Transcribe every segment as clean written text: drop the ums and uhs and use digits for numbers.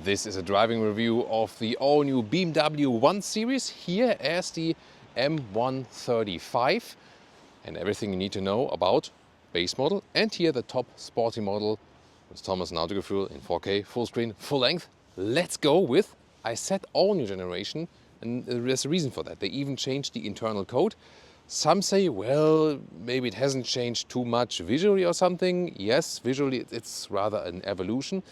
This is a driving review of the all-new BMW 1 Series, here as the M135, and everything you need to know about base model, and here the top sporty model with Thomas and Autogefühl in 4K, full screen, full length. Let's go with, I said all new generation, and there's a reason for that. They even changed the internal code. Some say, well, maybe it hasn't changed too much visually or something. Yes, visually it's rather an evolution.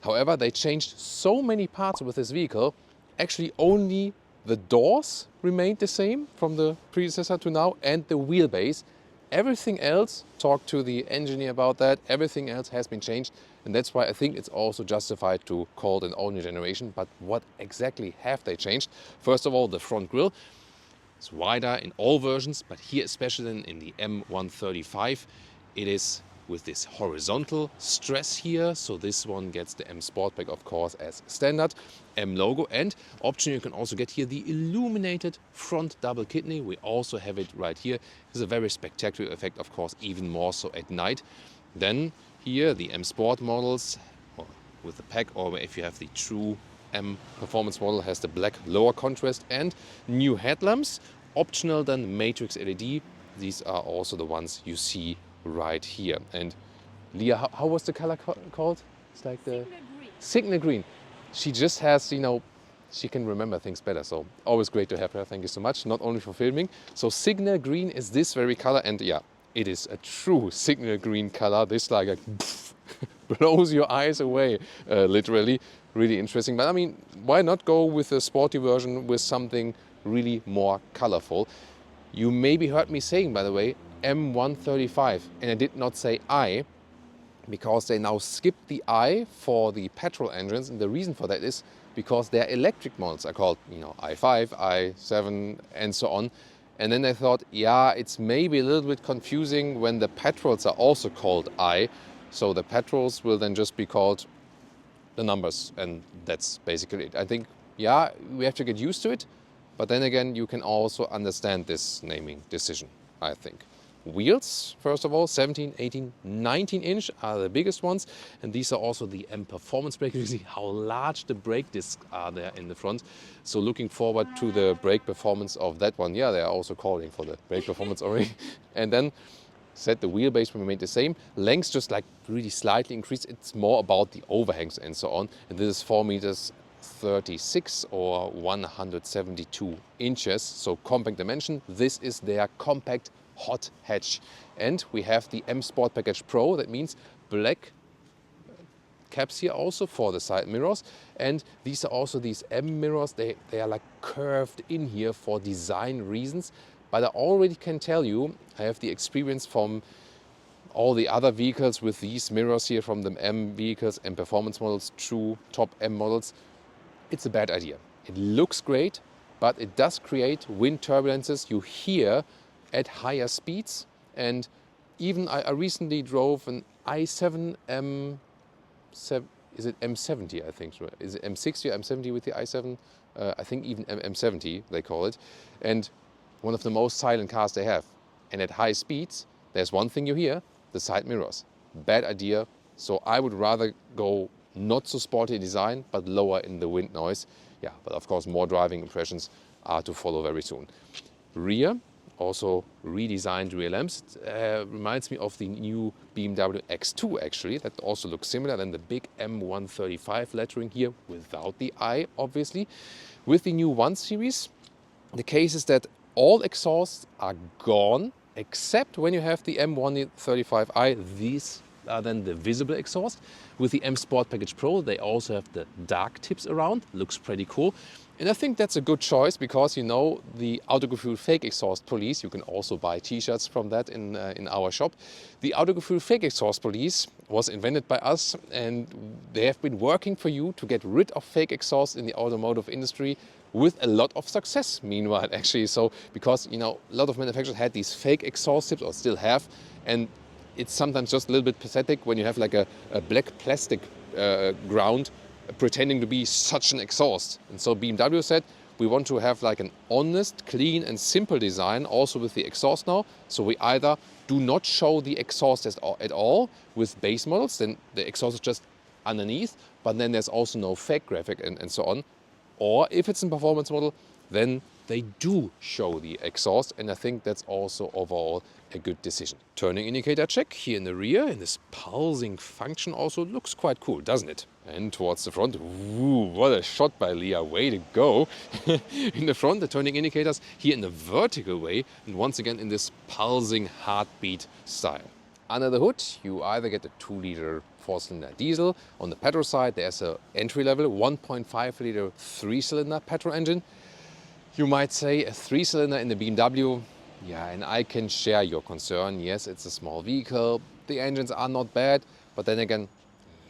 However, they changed so many parts with this vehicle. Actually, only the doors remained the same from the predecessor to now, and the wheelbase. Everything else, talk to the engineer about that, everything else has been changed. And that's why I think it's also justified to call it an all-new generation. But what exactly have they changed? First of all, the front grille. It's wider in all versions, but here especially in the M135, it is with this horizontal stress here. So this one gets the M Sportback, of course, as standard, M logo, and option you can also get here the illuminated front double kidney. We also have it right here. It's a very spectacular effect, of course, even more so at night. Then here the M Sport models with the pack, or if you have the true M performance model, has the black lower contrast and new headlamps. Optional then matrix LED. These are also the ones you see right here. And Leah, how was the color called? It's like the Signal green. She just has, you know, she can remember things better. So always great to have her. Thank you so much. Not only for filming. So Signal green is this very color, and yeah, it is a true Signal green color. This like a blows your eyes away, literally. Really interesting. But I mean, why not go with a sporty version with something really more colorful? You maybe heard me saying, by the way, M135, and I did not say I, because they now skipped the I for the petrol engines, and the reason for that is because their electric models are called, you know, i5, i7, and so on. And then they thought, yeah, it's maybe a little bit confusing when the petrols are also called I. So the petrols will then just be called the numbers, and that's basically it. I think, yeah, we have to get used to it, but then again, you can also understand this naming decision, I think. Wheels, first of all, 17, 18, 19 inch are the biggest ones, and these are also the M Performance brake. You see how large the brake discs are there in the front. So looking forward to the brake performance of that one. Yeah, they are also calling for the brake performance already. And then said the wheelbase remained the same. Lengths just like really slightly increased. It's more about the overhangs and so on. And this is 4 meters 36 or 172 inches. So compact dimension. This is their compact hot hatch. And we have the M Sport Package Pro. That means black caps here also for the side mirrors. And these are also these M mirrors. They are like curved in here for design reasons. But I already can tell you, I have the experience from all the other vehicles with these mirrors here from the M vehicles and performance models, true top M models. It's a bad idea. It looks great, but it does create wind turbulences you hear at higher speeds. And even I recently drove an i7 M7, is it M70, I think. Is it M60 or M70 with the i7? I think even M70 they call it. And one of the most silent cars they have. And at high speeds, there's one thing you hear, the side mirrors. Bad idea. So I would rather go not so sporty design, but lower in the wind noise. Yeah, but of course more driving impressions are to follow very soon. Rear, also redesigned rear lamps. Reminds me of the new BMW X2 actually. That also looks similar than the big M135 lettering here without the I, obviously. With the new 1 Series, the case is that all exhausts are gone, except when you have the M135i. These are then the visible exhaust. With the M Sport Package Pro, they also have the dark tips around. Looks pretty cool. And I think that's a good choice because, you know, the Autogefühl Fake Exhaust Police, you can also buy t-shirts from that in our shop. The Autogefühl Fake Exhaust Police was invented by us, and they have been working for you to get rid of fake exhaust in the automotive industry with a lot of success meanwhile, actually. So because, you know, a lot of manufacturers had these fake exhaust tips, or still have, and it's sometimes just a little bit pathetic when you have like a black plastic ground pretending to be such an exhaust. And so BMW said, we want to have like an honest, clean and simple design also with the exhaust now. So we either do not show the exhaust at all with base models, then the exhaust is just underneath, but then there's also no fake graphic and so on. Or if it's a performance model, then they do show the exhaust, and I think that's also overall a good decision. Turning indicator check here in the rear, and this pulsing function also looks quite cool, doesn't it? And towards the front, ooh, what a shot by Leah, way to go. In the front, the turning indicators here in the vertical way, and once again in this pulsing heartbeat style. Under the hood, you either get a 2-liter 4-cylinder diesel. On the petrol side, there's an entry-level 1.5-liter 3-cylinder petrol engine. You might say a 3-cylinder in the BMW. Yeah, and I can share your concern. Yes, it's a small vehicle. The engines are not bad, but then again,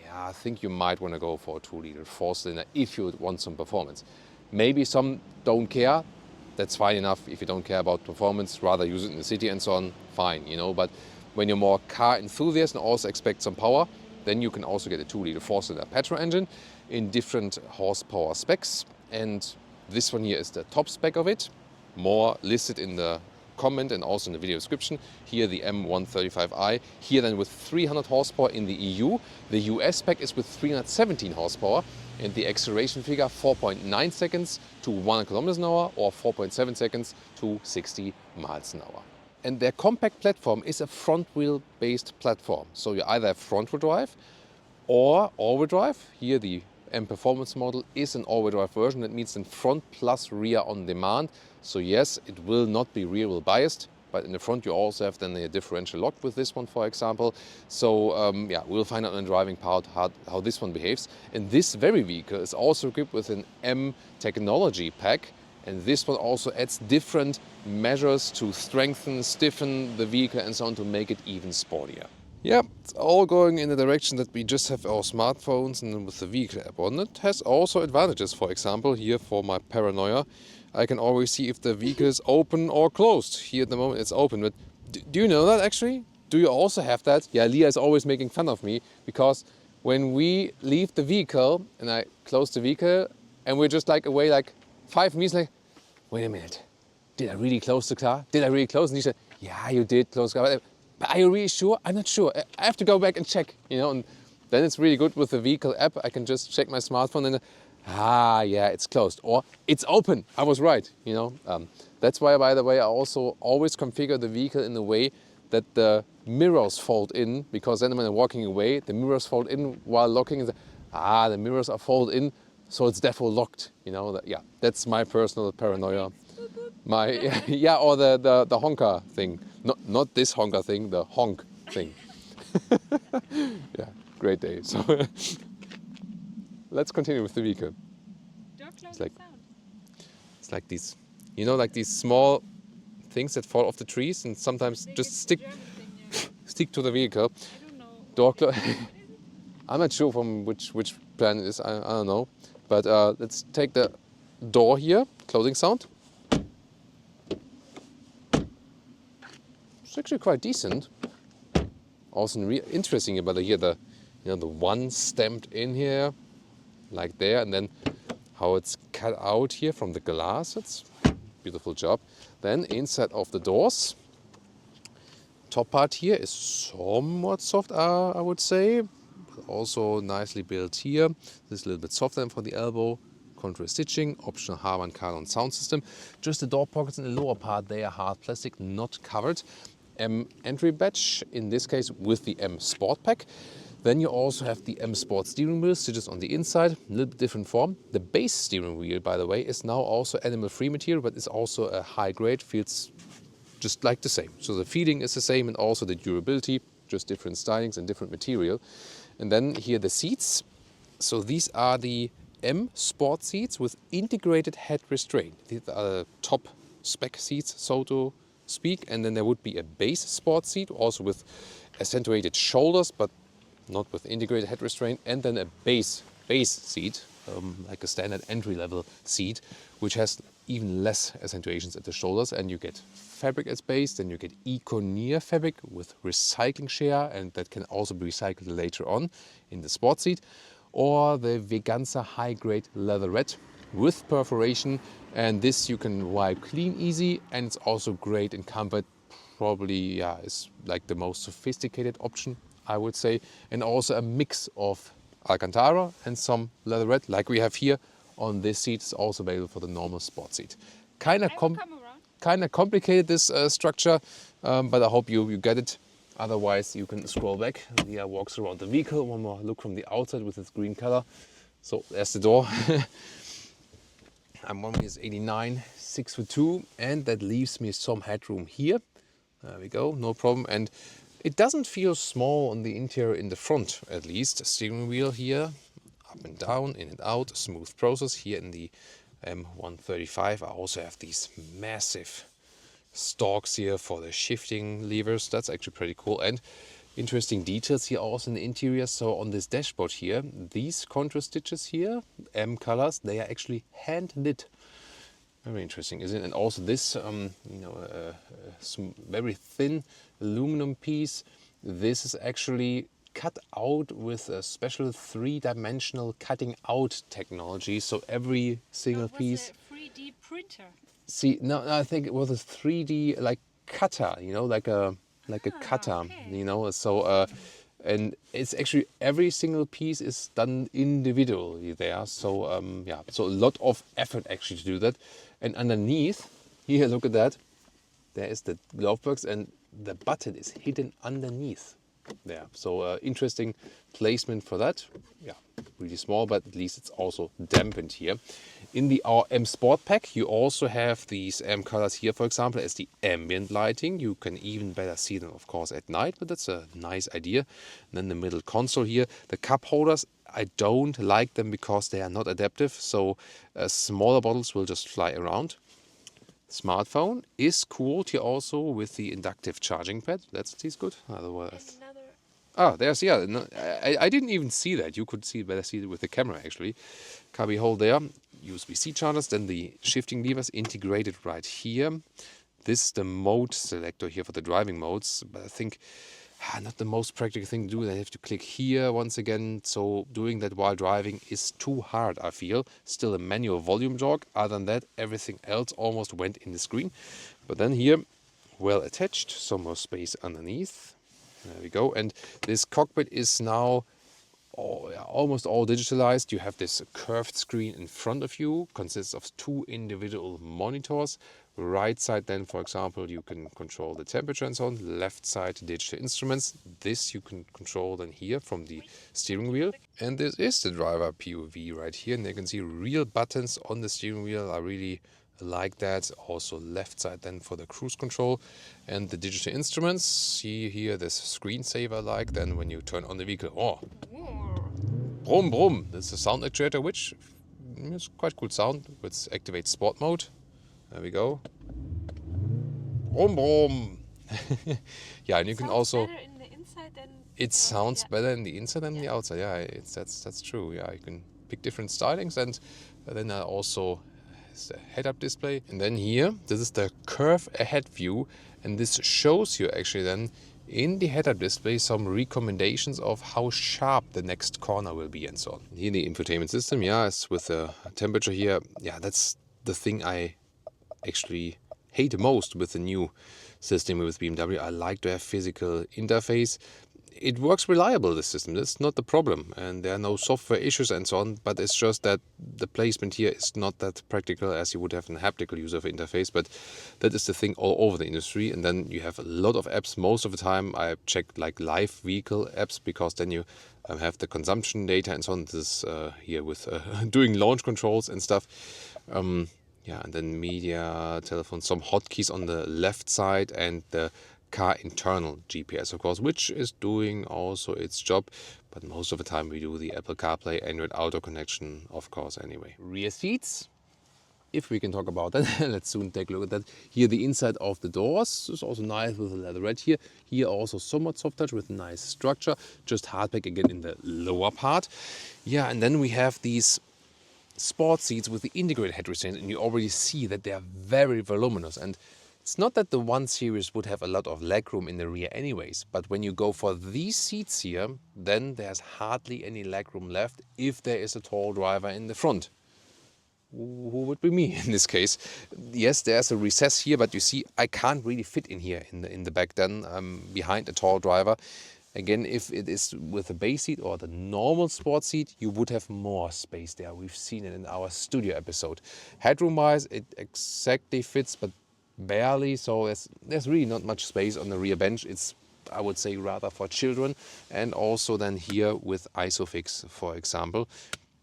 yeah, I think you might want to go for a 2-liter 4-cylinder if you want some performance. Maybe some don't care. That's fine enough. If you don't care about performance, rather use it in the city and so on, fine, you know. But when you're more car enthusiast and also expect some power, then you can also get a 2-liter 4-cylinder petrol engine in different horsepower specs. And this one here is the top spec of it. More listed in the comment and also in the video description. Here the M135i, here then with 300 horsepower in the EU. The US spec is with 317 horsepower, and the acceleration figure 4.9 seconds to 100 kilometers an hour or 4.7 seconds to 60 miles an hour. And their compact platform is a front-wheel based platform. So you either have front-wheel drive or all-wheel drive. Here the M Performance model is an all-wheel drive version. That means in front plus rear on demand. So yes, it will not be rear-wheel biased, but in the front you also have then a differential lock with this one, for example. So yeah, we'll find out in the driving part how this one behaves. And this very vehicle is also equipped with an M technology pack. And this one also adds different measures to strengthen, stiffen the vehicle and so on to make it even sportier. Yeah, it's all going in the direction that we just have our smartphones and with the vehicle app on it. Has also advantages. For example, here for my paranoia, I can always see if the vehicle is open or closed. Here at the moment it's open, but do you know that actually? Do you also have that? Yeah, Leah is always making fun of me because when we leave the vehicle and I close the vehicle and we're just like away like 5 minutes, like, wait a minute, did I really close the car? Did I really close? And he said, yeah, you did close the car. But are you really sure? I'm not sure. I have to go back and check, you know. And then it's really good with the vehicle app. I can just check my smartphone and yeah, it's closed or it's open. I was right, you know. That's why, by the way, I also always configure the vehicle in a way that the mirrors fold in, because then when I'm walking away, the mirrors fold in while locking. The mirrors are folded in, so it's therefore locked, you know. Yeah, that's my personal paranoia. Yeah, or the honker thing. Not this honker thing, the honk thing. Yeah, great day. So let's continue with the vehicle. It's like these, you know, like these small things that fall off the trees and sometimes just stick to the vehicle. I don't know. Door close. I'm not sure from which planet it is. I don't know. But let's take the door here. Closing sound. It's actually quite decent. Also interesting about here the one stamped in here, like there, and then how it's cut out here from the glass. It's a beautiful job. Then inside of the doors, top part here is somewhat soft, I would say. But also nicely built here. This is a little bit softer than for the elbow. Contour stitching, optional Harman Kardon sound system. Just the door pockets in the lower part, they are hard plastic, not covered. M entry badge, in this case with the M Sport pack. Then you also have the M Sport steering wheel, stitches on the inside, a little bit different form. The base steering wheel, by the way, is now also animal-free material, but it's also a high grade, feels just like the same. So the feeling is the same and also the durability, just different stylings and different material. And then here the seats. So these are the M Sport seats with integrated head restraint. These are the top spec seats, so to speak. And then there would be a base sport seat, also with accentuated shoulders, but not with integrated head restraint. And then a base seat, like a standard entry-level seat, which has even less accentuations at the shoulders. And you get fabric as base, then you get Econeer fabric with recycling share, and that can also be recycled later on in the sport seat. Or the Veganza high-grade leatherette with perforation, and this you can wipe clean easy, and it's also great in comfort. Probably, yeah, is like the most sophisticated option, I would say, and also a mix of Alcantara and some leatherette like we have here on this seat. Is also available for the normal sport seat. Kind of complicated, this structure, but I hope you get it. Otherwise you can scroll back. Leah walks around the vehicle. One more look from the outside with its green color. So there's the door. I'm 1m89, 6'2", and that leaves me some headroom here. There we go, no problem. And it doesn't feel small on the interior in the front, at least. Steering wheel here, up and down, in and out, smooth process. Here in the M135 I also have these massive stalks here for the shifting levers. That's actually pretty cool. And interesting details here also in the interior. So on this dashboard here, these contour stitches here, M colors, they are actually hand knit. Very interesting, isn't it? And also this, very thin aluminum piece. This is actually cut out with a special three-dimensional cutting out technology. So every single piece. A 3D printer. See, no, I think it was a 3D like cutter. Like a cutter. Okay. So and it's actually every single piece is done individually there. So so a lot of effort actually to do that. And underneath here, look at that. There is the glove box and the button is hidden underneath there. So interesting placement for that. Yeah, really small, but at least it's also dampened here. In the M Sport Pack, you also have these M colors here, for example, as the ambient lighting. You can even better see them, of course, at night, but that's a nice idea. And then the middle console here, the cup holders, I don't like them because they are not adaptive. So smaller bottles will just fly around. Smartphone is cooled here also with the inductive charging pad. That's good. Otherwise, there's No, I didn't even see that. You could better see it with the camera actually. Cubby hole there. USB-C chargers. Then the shifting levers integrated right here. This is the mode selector here for the driving modes. But I think not the most practical thing to do. I have to click here once again. So doing that while driving is too hard, I feel. Still a manual volume jog. Other than that, everything else almost went in the screen. But then here, well attached. Some more space underneath. There we go. And this cockpit is now almost all digitalized. You have this curved screen in front of you. Consists of two individual monitors. Right side then, for example, you can control the temperature and so on. Left side, digital instruments. This you can control then here from the steering wheel. And this is the driver POV right here. And you can see real buttons on the steering wheel. I really like that. Also left side then for the cruise control. And the digital instruments. See here this screensaver like. Then when you turn on the vehicle, brum brum. This is a sound actuator, which is quite cool sound. Let's activate sport mode. There we go. Brum brum. Yeah, and you can also. It sounds better in the inside than the outside. Yeah, that's true. Yeah, you can pick different stylings, and then also has the head-up display. And then here, this is the curve ahead view, and this shows you actually then in the head-up display some recommendations of how sharp the next corner will be and so on. Here the infotainment system, is with the temperature here. Yeah, that's the thing I actually hate most with the new system with BMW. I like to have physical interface. It works reliable, this system. That's not the problem. And there are no software issues and so on. But it's just that the placement here is not that practical as you would have a haptical user interface. But that is the thing all over the industry. And then you have a lot of apps. Most of the time I check like live vehicle apps because then you have the consumption data and so on. This is here with doing launch controls and stuff. And then media, telephone, some hotkeys on the left side and the car internal GPS, of course, which is doing also its job. But most of the time we do the Apple CarPlay, Android Auto connection, of course, anyway. Rear seats, if we can talk about that, let's soon take a look at that. Here the inside of the doors is also nice with the leatherette here. Here also somewhat soft touch with nice structure. Just hardback again in the lower part. Yeah, and then we have these sport seats with the integrated head restraints, and you already see that they are very voluminous. And it's not that the 1 Series would have a lot of legroom in the rear anyways, but when you go for these seats here, then there's hardly any legroom left if there is a tall driver in the front. Who would be me in this case? Yes, there's a recess here, but you see I can't really fit in here in the back then. I'm behind a tall driver. Again, if it is with the base seat or the normal sport seat, you would have more space there. We've seen it in our studio episode. Headroom-wise, it exactly fits, but barely. So there's really not much space on the rear bench. It's, I would say, rather for children. And also then here with Isofix, for example.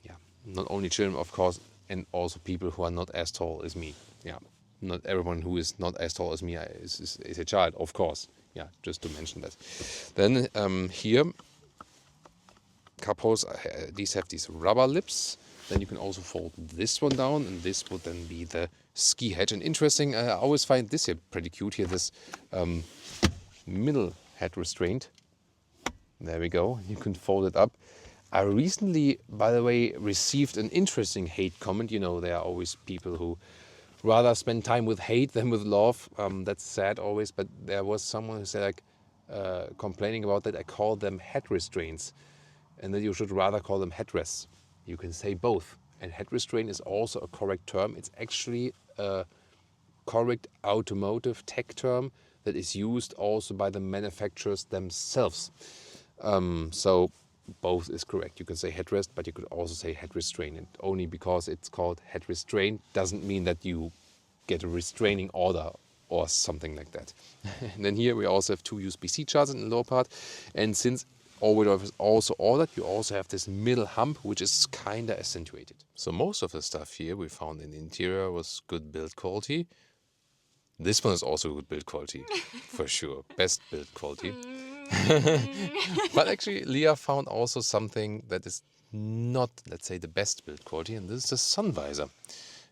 Yeah, not only children, of course, and also people who are not as tall as me. Yeah, not everyone who is not as tall as me is a child, of course. Yeah, just to mention that. Then here, cup holes, these have these rubber lips. Then you can also fold this one down, and this would then be the ski hatch. And interesting, I always find this here pretty cute. Here, this middle head restraint. There we go. You can fold it up. I recently, by the way, received an interesting hate comment. You know, there are always people who rather spend time with hate than with love. That's sad always, but there was someone who said, like, complaining about that I call them head restraints and that you should rather call them headrests. You can say both. And head restraint is also a correct term. It's actually a correct automotive tech term that is used also by the manufacturers themselves. So both is correct. You can say headrest, but you could also say head restraint. And only because it's called head restraint doesn't mean that you get a restraining order or something like that. And then here we also have two USB-C chargers in the lower part. And since all-wheel drive is also ordered, you also have this middle hump, which is kind of accentuated. So most of the stuff here we found in the interior was good build quality. This one is also good build quality, for sure. Best build quality. But actually, Leah found also something that is not, let's say, the best build quality, and this is the sun visor.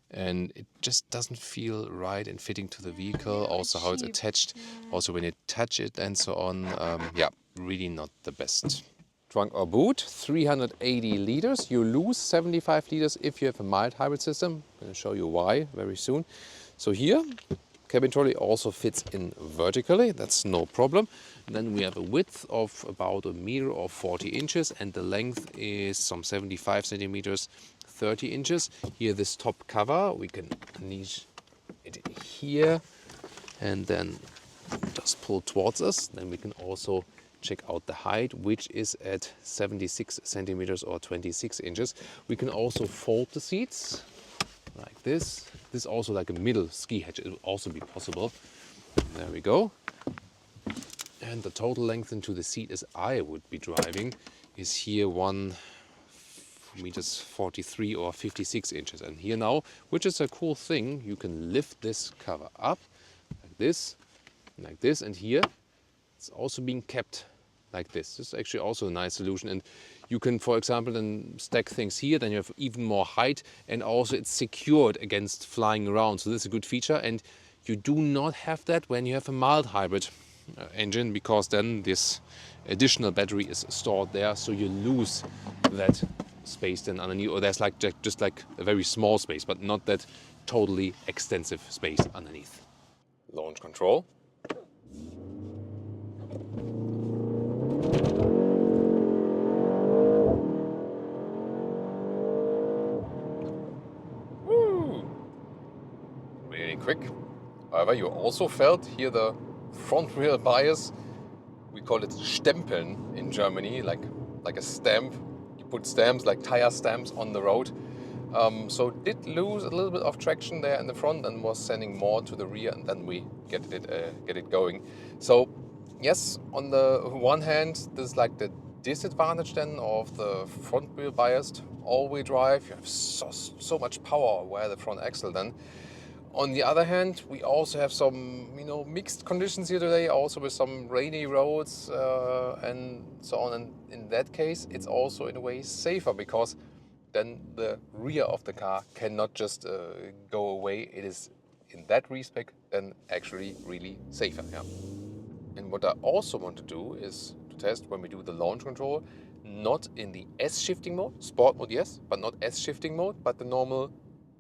And it just doesn't feel right and fitting to the vehicle, also how it's attached, also when you touch it and so on. Yeah, really not the best. Trunk or boot, 380 liters. You lose 75 liters if you have a mild hybrid system. I'm going to show you why very soon. So here, cabin trolley also fits in vertically, that's no problem. And then we have a width of about 1 meter or 40 inches, and the length is some 75 centimeters, 30 inches. Here, this top cover, we can niche it here and then just pull towards us. Then we can also check out the height, which is at 76 centimeters or 26 inches. We can also fold the seats like this. This is also like a middle ski hatch. It will also be possible. There we go. And the total length into the seat as I would be driving is here 1 meters 43 or 56 inches. And here now, which is a cool thing, you can lift this cover up like this, and here it's also being kept like this. This is actually also a nice solution. And you can, for example, then stack things here, then you have even more height, and also it's secured against flying around. So this is a good feature, and you do not have that when you have a mild hybrid engine, because then this additional battery is stored there, so you lose that space then underneath, or there's like just like a very small space, but not that totally extensive space underneath. Launch control. Quick. However, you also felt here the front wheel bias. We call it Stempeln in Germany, like a stamp. You put stamps, like tire stamps, on the road. So did lose a little bit of traction there in the front and was sending more to the rear, and then we get it going. So yes, on the one hand, this is like the disadvantage then of the front wheel biased all-wheel drive. You have so much power via the front axle then. On the other hand, we also have some, mixed conditions here today, also with some rainy roads and so on. And in that case, it's also in a way safer, because then the rear of the car cannot just go away. It is, in that respect, then actually really safer. Yeah. And what I also want to do is to test when we do the launch control, not in the S shifting mode, sport mode yes, but not S shifting mode, but the normal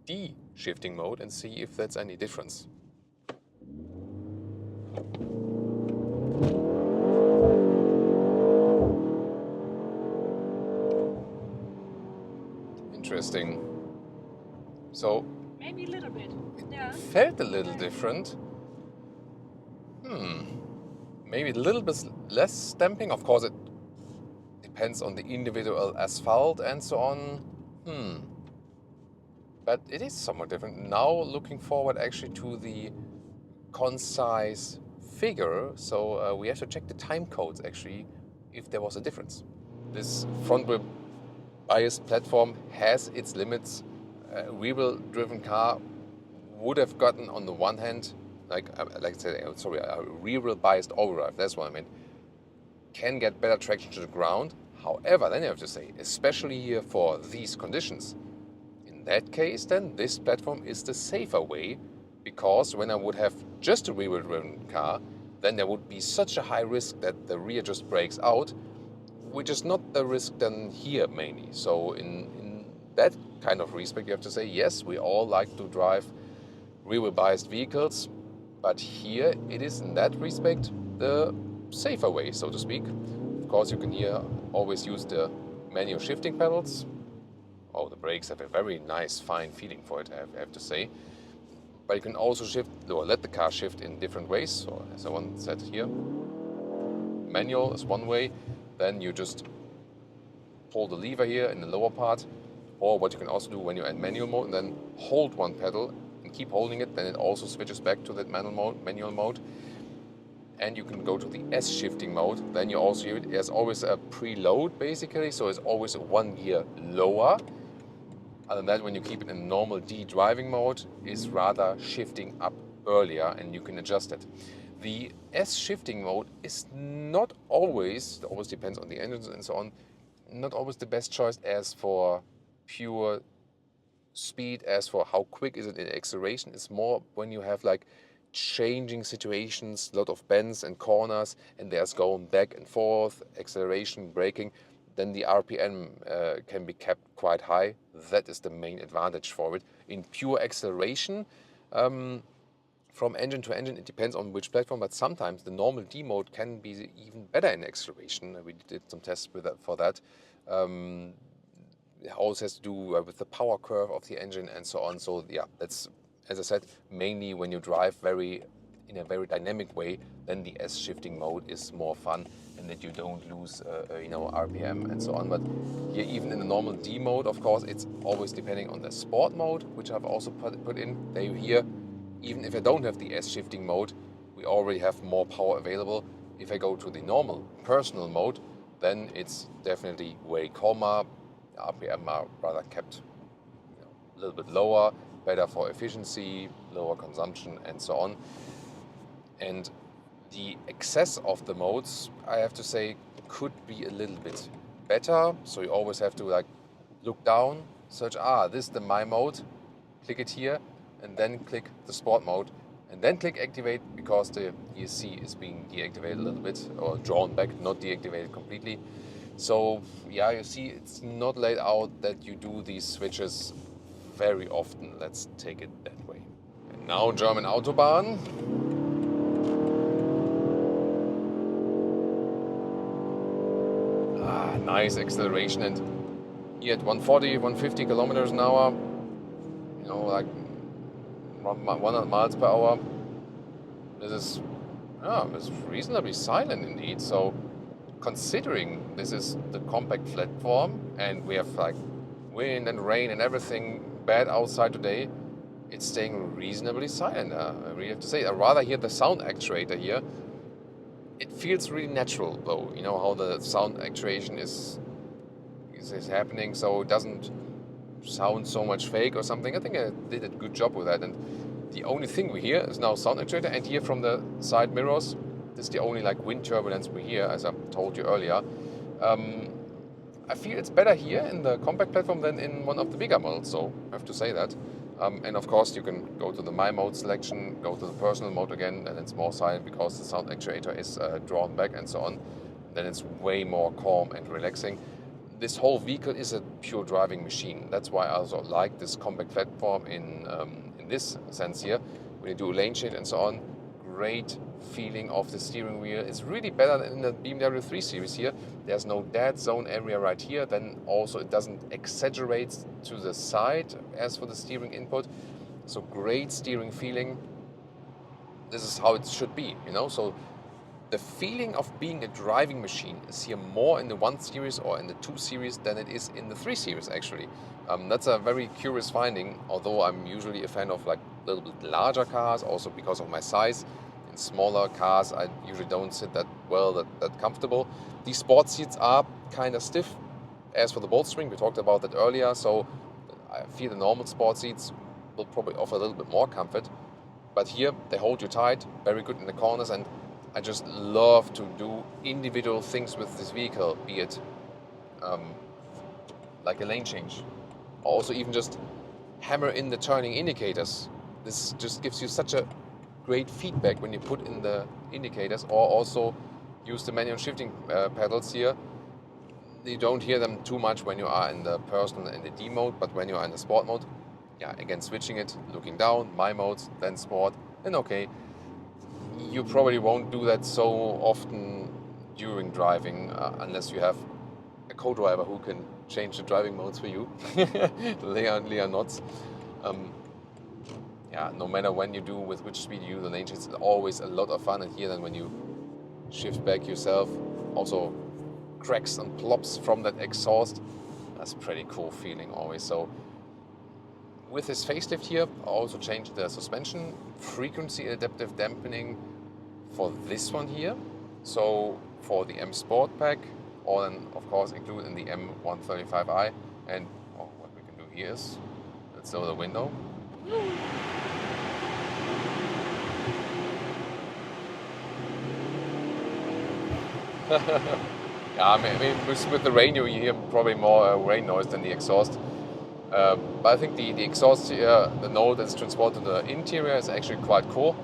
D shifting mode, and see if that's any difference. Interesting. So maybe a little bit. Yeah. Felt a little different. maybe a little bit less stamping. Of course, it depends on the individual asphalt and so on. But it is somewhat different. Now looking forward actually to the concise figure. So we have to check the time codes actually if there was a difference. This front wheel bias platform has its limits. A rear-wheel driven car would have gotten, on the one hand, like I said, sorry, a rear-wheel biased overdrive, that's what I meant, can get better traction to the ground. However, then you have to say, especially here for these conditions, in that case, then this platform is the safer way, because when I would have just a rear-wheel driven car, then there would be such a high risk that the rear just breaks out, which is not the risk then here mainly. So in that kind of respect, you have to say, yes, we all like to drive rear-wheel biased vehicles, but here it is in that respect the safer way, so to speak. Of course, you can here always use the manual shifting pedals. Oh, the brakes have a very nice, fine feeling for it, I have to say. But you can also shift, or let the car shift in different ways. So as I once said here, manual is one way. Then you just pull the lever here in the lower part. Or what you can also do when you're in manual mode, and then hold one pedal and keep holding it, then it also switches back to that manual mode. And you can go to the S shifting mode. Then you also, there's always a preload basically, so it's always 1 gear lower. Other than that, when you keep it in normal D driving mode, is rather shifting up earlier, and you can adjust it. The S shifting mode is not always, it always depends on the engines and so on, not always the best choice as for pure speed, as for how quick is it in acceleration. It's more when you have like changing situations, a lot of bends and corners, and there's going back and forth, acceleration, braking, then the RPM can be kept quite high. That is the main advantage for it. In pure acceleration, from engine to engine, it depends on which platform, but sometimes the normal D mode can be even better in acceleration. We did some tests with that, for that. It also has to do with the power curve of the engine and so on. So yeah, that's, as I said, mainly when you drive in a very dynamic way, then the S shifting mode is more fun, and that you don't lose RPM and so on. But here, even in the normal D mode, of course, it's always depending on the sport mode, which I've also put in. There here, even if I don't have the S shifting mode, we already have more power available. If I go to the normal personal mode, then it's definitely way calmer. The RPM are rather kept a little bit lower, better for efficiency, lower consumption, and so on. And the excess of the modes, I have to say, could be a little bit better. So you always have to like look down, search, this is the my mode, click it here, and then click the sport mode, and then click activate, because the ESC is being deactivated a little bit, or drawn back, not deactivated completely. So yeah, you see, it's not laid out that you do these switches very often. Let's take it that way. And now German Autobahn. Nice acceleration, and here at 140, 150 kilometers an hour, like 100 miles per hour, this is reasonably silent indeed. So considering this is the compact platform and we have like wind and rain and everything bad outside today, it's staying reasonably silent. I really have to say, I rather hear the sound actuator here. It feels really natural though, how the sound actuation is happening, so it doesn't sound so much fake or something. I think I did a good job with that, and the only thing we hear is now sound actuator, and here from the side mirrors, this is the only like wind turbulence we hear, as I told you earlier. I feel it's better here in the compact platform than in one of the bigger models, so I have to say that. And of course you can go to the My Mode selection, go to the personal mode again, and it's more silent because the sound actuator is drawn back and so on. Then it's way more calm and relaxing. This whole vehicle is a pure driving machine. That's why I also like this compact platform in this sense here. When you do lane change and so on, great feeling of the steering wheel. It's really better than in the BMW 3 Series here. There's no dead zone area right here. Then also it doesn't exaggerate to the side as for the steering input. So great steering feeling. This is how it should be, So the feeling of being a driving machine is here more in the 1 Series or in the 2 Series than it is in the 3 Series actually. That's a very curious finding, although I'm usually a fan of like a little bit larger cars, also because of my size. In smaller cars I usually don't sit that well, that comfortable. These sport seats are kind of stiff. As for the bolstering, we talked about that earlier, so I feel the normal sport seats will probably offer a little bit more comfort. But here they hold you tight, very good in the corners, and I just love to do individual things with this vehicle, be it like a lane change, or also even just hammer in the turning indicators. This just gives you such a great feedback when you put in the indicators, or also use the manual shifting pedals here. You don't hear them too much when you are in the personal and the D mode, but when you are in the sport mode, yeah, again switching it, looking down, my modes, then sport, then okay. You probably won't do that so often during driving unless you have a co-driver who can change the driving modes for you. Leon Notz. Yeah, no matter when you do, with which speed you do the lane change, it's always a lot of fun. And here then when you shift back yourself, also cracks and plops from that exhaust, that's a pretty cool feeling always. So with this facelift here, I also changed the suspension frequency adaptive dampening for this one here. So for the M Sport pack, or then of course included in the M135i. And what we can do here is, let's lower the window. Yeah, I mean with the rain you hear probably more rain noise than the exhaust. But I think the exhaust here, the note that's transported to the interior is actually quite cool.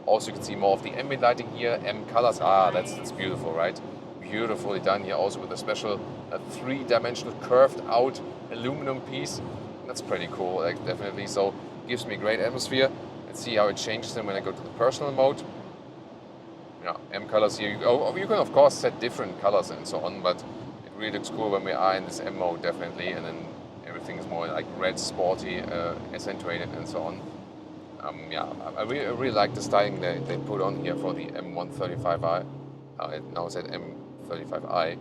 Also you can see more of the ambient lighting here, M colors. That's beautiful, right? Beautifully done here, also with a special 3-dimensional curved out aluminum piece. That's pretty cool, definitely. So gives me great atmosphere. Let's see how it changes then when I go to the personal mode. Yeah, M colors here. You can of course set different colors and so on, but it really looks cool when we are in this M mode, definitely. And then everything is more like red, sporty, accentuated, and so on. Yeah, I really like the styling they put on here for the M135i. It now said M35i.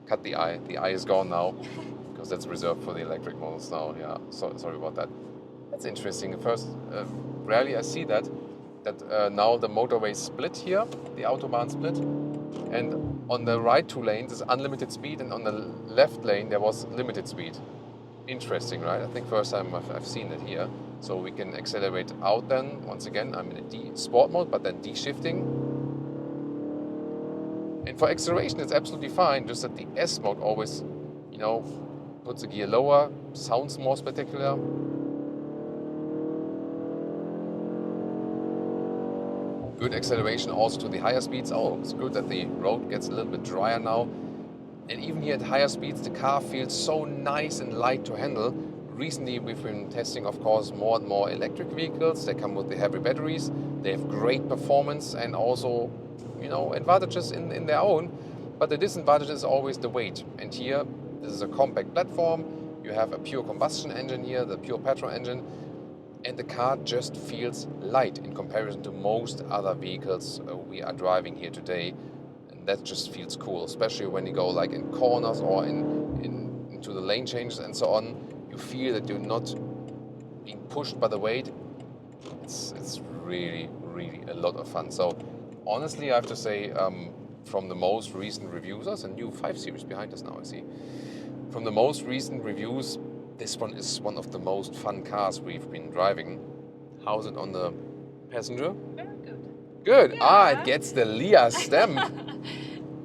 Cut the I. The I is gone now because that's reserved for the electric models now. Yeah, sorry about that. That's interesting. First, rarely I see that now the motorway split here, the Autobahn split, and on the right 2 lanes is unlimited speed, and on the left lane there was limited speed. Interesting, right? I think first time I've seen it here. So we can accelerate out then. Once again, I'm in a D sport mode, but then D shifting. And for acceleration, it's absolutely fine. Just that the S mode always, puts the gear lower, sounds more spectacular. Good acceleration also to the higher speeds. Oh, it's good that the road gets a little bit drier now. And even here at higher speeds, the car feels so nice and light to handle. Recently, we've been testing, of course, more and more electric vehicles. They come with the heavy batteries. They have great performance and also, advantages in their own. But the disadvantage is always the weight. And here, this is a compact platform. You have a pure combustion engine here, the pure petrol engine. And the car just feels light in comparison to most other vehicles we are driving here today. That just feels cool, especially when you go like in corners or into the lane changes and so on. You feel that you're not being pushed by the weight. It's really, really a lot of fun. So honestly, I have to say, from the most recent reviews, there's a new 5 Series behind us now, I see. From the most recent reviews, this one is one of the most fun cars we've been driving. How's it on the passenger? Very good. Good. Yeah. It gets the Leah stamp.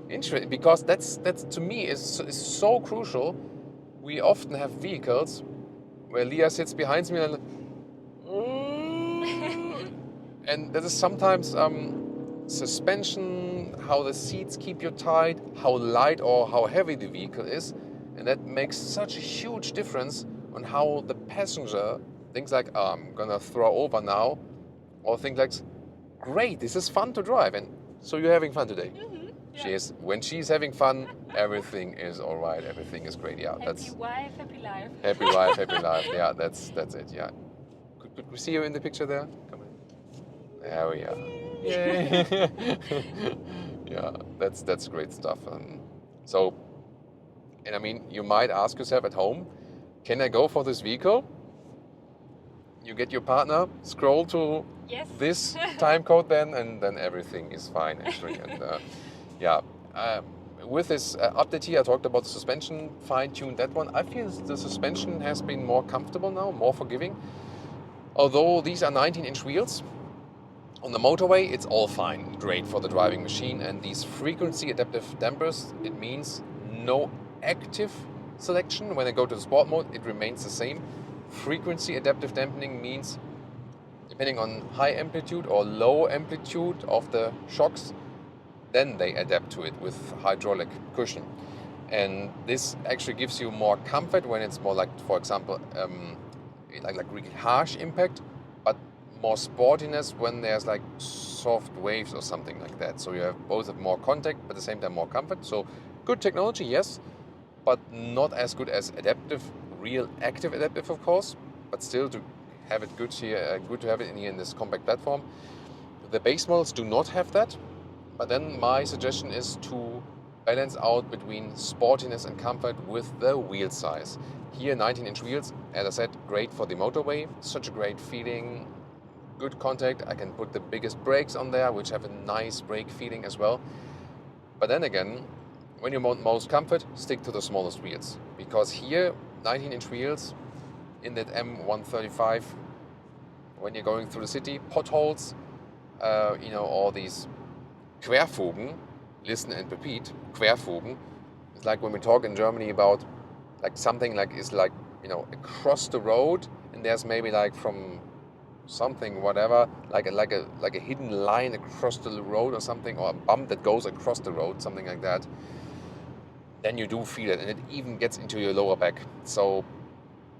Interesting, because that's to me is so crucial. We often have vehicles where Leah sits behind me and that is sometimes suspension, how the seats keep you tight, how light or how heavy the vehicle is, and that makes such a huge difference on how the passenger thinks like, I'm gonna throw over now, or think like, great, this is fun to drive, and so you're having fun today. Mm-hmm. Yeah. She is. When she's having fun, everything is all right. Everything is great. Yeah, Happy wife, happy life. Happy wife, happy life. Yeah, that's it. Yeah. Could we see you in the picture there? Come on. There we are. Yay! Yeah, that's great stuff. So, and I mean, you might ask yourself at home, can I go for this vehicle? You get your partner, scroll to Yes. this time code then, and then everything is fine actually. And yeah, with this update here, I talked about the suspension, fine-tuned that one. I feel the suspension has been more comfortable now, more forgiving. Although these are 19-inch wheels, on the motorway it's all fine, great for the driving machine. And these frequency adaptive dampers, it means no active selection. When I go to the sport mode, it remains the same. Frequency adaptive dampening means depending on high amplitude or low amplitude of the shocks, then they adapt to it with hydraulic cushion. And this actually gives you more comfort when it's more like, for example, like really harsh impact, but more sportiness when there's like soft waves or something like that. So you have both of more contact, but at the same time more comfort. So good technology, yes, but not as good as adaptive, real active adaptive, of course, but still to have it good here, good to have it in this compact platform. The base models do not have that, but then my suggestion is to balance out between sportiness and comfort with the wheel size. Here, 19-inch wheels, as I said, great for the motorway, such a great feeling, good contact. I can put the biggest brakes on there, which have a nice brake feeling as well. But then again, when you want most comfort, stick to the smallest wheels. Because here, 19-inch wheels in that M135, when you're going through the city, potholes, all these Querfugen, listen and repeat, Querfugen. It's like when we talk in Germany about like something like is like, across the road, and there's maybe like from something, whatever, like a hidden line across the road or something, or a bump that goes across the road, something like that. Then you do feel it, and it even gets into your lower back. So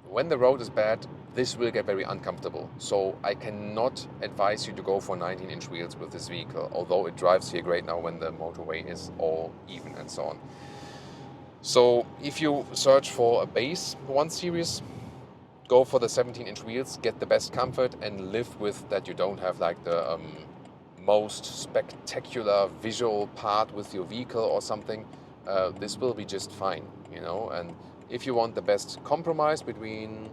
when the road is bad, this will get very uncomfortable. So I cannot advise you to go for 19-inch wheels with this vehicle, although it drives here great now when the motorway is all even and so on. So if you search for a base 1 Series, go for the 17-inch wheels, get the best comfort, and live with that you don't have like the most spectacular visual part with your vehicle or something. This will be just fine, and if you want the best compromise between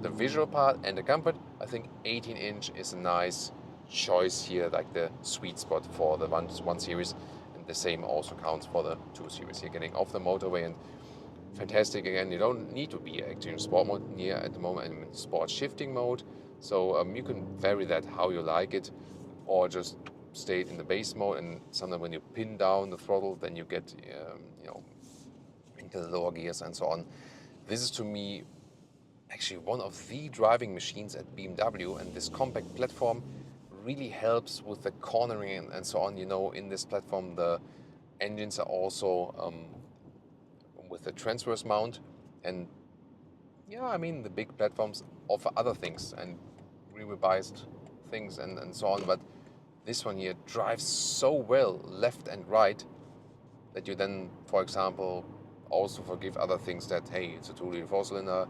the visual part and the comfort, I think 18-inch is a nice choice here, like the sweet spot for the 1 Series, and the same also counts for the 2 Series. You're getting off the motorway and fantastic. Again, you don't need to be actually in sport mode here at the moment. I'm in sport shifting mode, so you can vary that how you like it, or just stay in the base mode. And sometimes when you pin down the throttle, then you get into the lower gears and so on. This is to me actually one of the driving machines at BMW, and this compact platform really helps with the cornering and so on. In this platform the engines are also with the transverse mount, and the big platforms offer other things and revised things and so on, but this one here drives so well left and right that you then, for example, also forgive other things, that hey, it's a 2-liter 4-cylinder,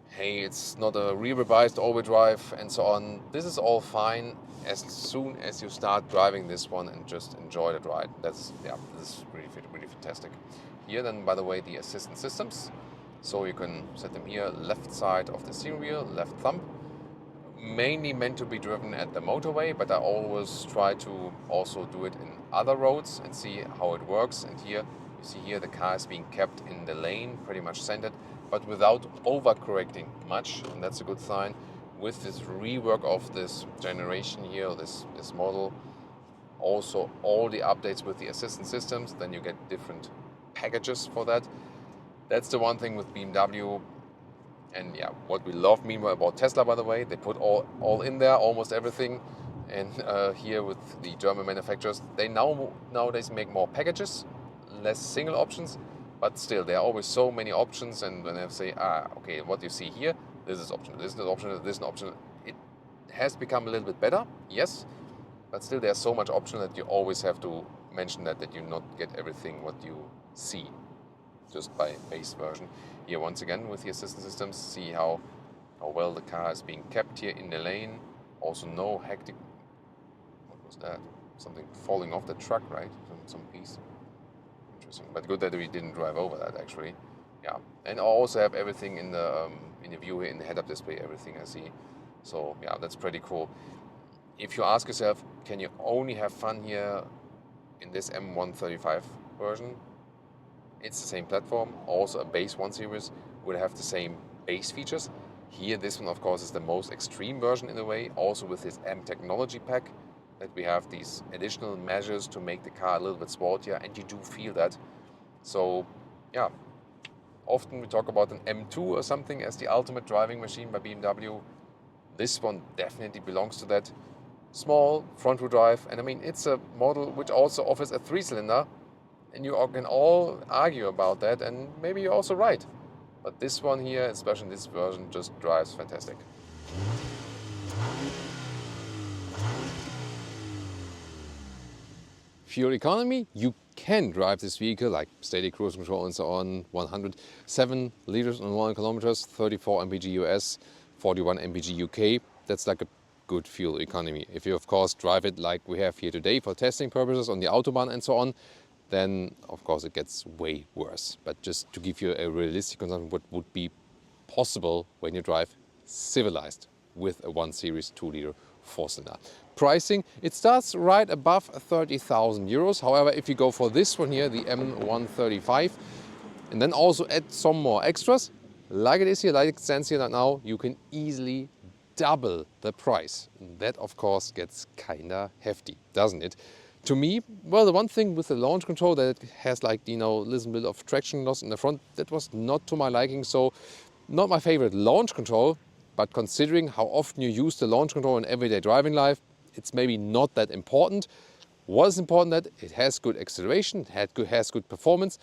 hey, it's not a revised all-wheel drive and so on. This is all fine as soon as you start driving this one and just enjoy the ride. This is really fantastic. Here then, by the way, the assistant systems. So you can set them here, left side of the steering wheel, left thumb. Mainly meant to be driven at the motorway, but I always try to also do it in other roads and see how it works. And here, you see here the car is being kept in the lane, pretty much centered, but without overcorrecting much, and that's a good sign. With this rework of this generation here, this model, also all the updates with the assistant systems, then you get different packages for that. That's the one thing with BMW. And what we love meanwhile about Tesla, by the way, they put all in there, almost everything. And here with the German manufacturers, they nowadays make more packages, less single options, but still there are always so many options. And when they say, okay, what you see here, this is optional, this is an option, this is an option. It has become a little bit better, yes, but still there's so much option that you always have to mention that you not get everything what you see just by base version. Here once again with the assistant systems, see how well the car is being kept here in the lane. Also no hectic What's that? Something falling off the truck, right? Some piece. Interesting. But good that we didn't drive over that, actually. Yeah. And I also have everything in the view here, in the head-up display, everything I see. So yeah, that's pretty cool. If you ask yourself, can you only have fun here in this M135 version? It's the same platform, also a base 1 Series will have the same base features. Here, this one, of course, is the most extreme version in a way, also with this M technology pack, that we have these additional measures to make the car a little bit sportier, and you do feel that. So, yeah, often we talk about an M2 or something as the ultimate driving machine by BMW. This one definitely belongs to that. Small, front-wheel drive, and I mean, it's a model which also offers a 3-cylinder, and you can all argue about that, and maybe you're also right. But this one here, especially in this version, just drives fantastic. Fuel economy, you can drive this vehicle like steady cruise control and so on. 107 liters on 100 kilometers, 34 mpg US, 41 mpg UK. That's like a good fuel economy. If you of course drive it like we have here today for testing purposes on the Autobahn and so on, then of course it gets way worse. But just to give you a realistic consumption, what would be possible when you drive civilized with a 1 Series 2-liter 4-cylinder. Pricing, it starts right above 30,000 euros. However, if you go for this one here, the M135, and then also add some more extras, like it is here, like it stands here now, you can easily double the price. That of course gets kinda hefty, doesn't it? To me, well, the one thing with the launch control, that it has like, you know, a little bit of traction loss in the front, that was not to my liking. So not my favorite launch control, but considering how often you use the launch control in everyday driving life, it's maybe not that important. What is important, that it has good acceleration, it has good performance,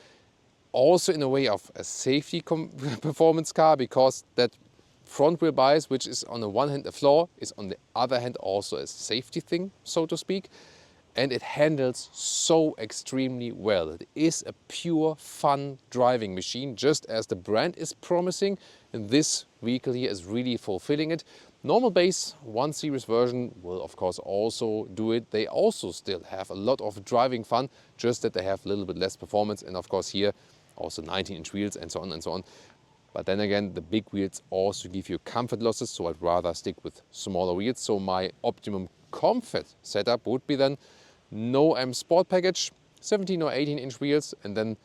also in a way of a safety performance car, because that front wheel bias, which is on the one hand a flaw, is on the other hand also a safety thing, so to speak. And it handles so extremely well. It is a pure fun driving machine, just as the brand is promising, and this vehicle here is really fulfilling it. Normal base 1 Series version will of course also do it. They also still have a lot of driving fun, just that they have a little bit less performance, and of course here also 19-inch wheels and so on and so on. But then again, the big wheels also give you comfort losses, so I'd rather stick with smaller wheels. So my optimum comfort setup would be then no M Sport package, 17 or 18-inch wheels, and then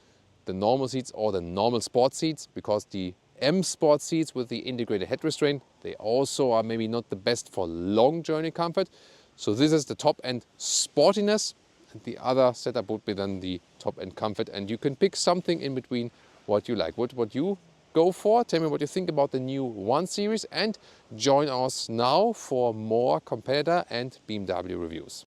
the normal seats or the normal sport seats, because the M Sport seats with the integrated head restraint, they also are maybe not the best for long journey comfort. So this is the top-end sportiness, and the other setup would be then the top-end comfort, and you can pick something in between what you like. What you go for? Tell me what you think about the new 1 Series, and join us now for more competitor and BMW reviews.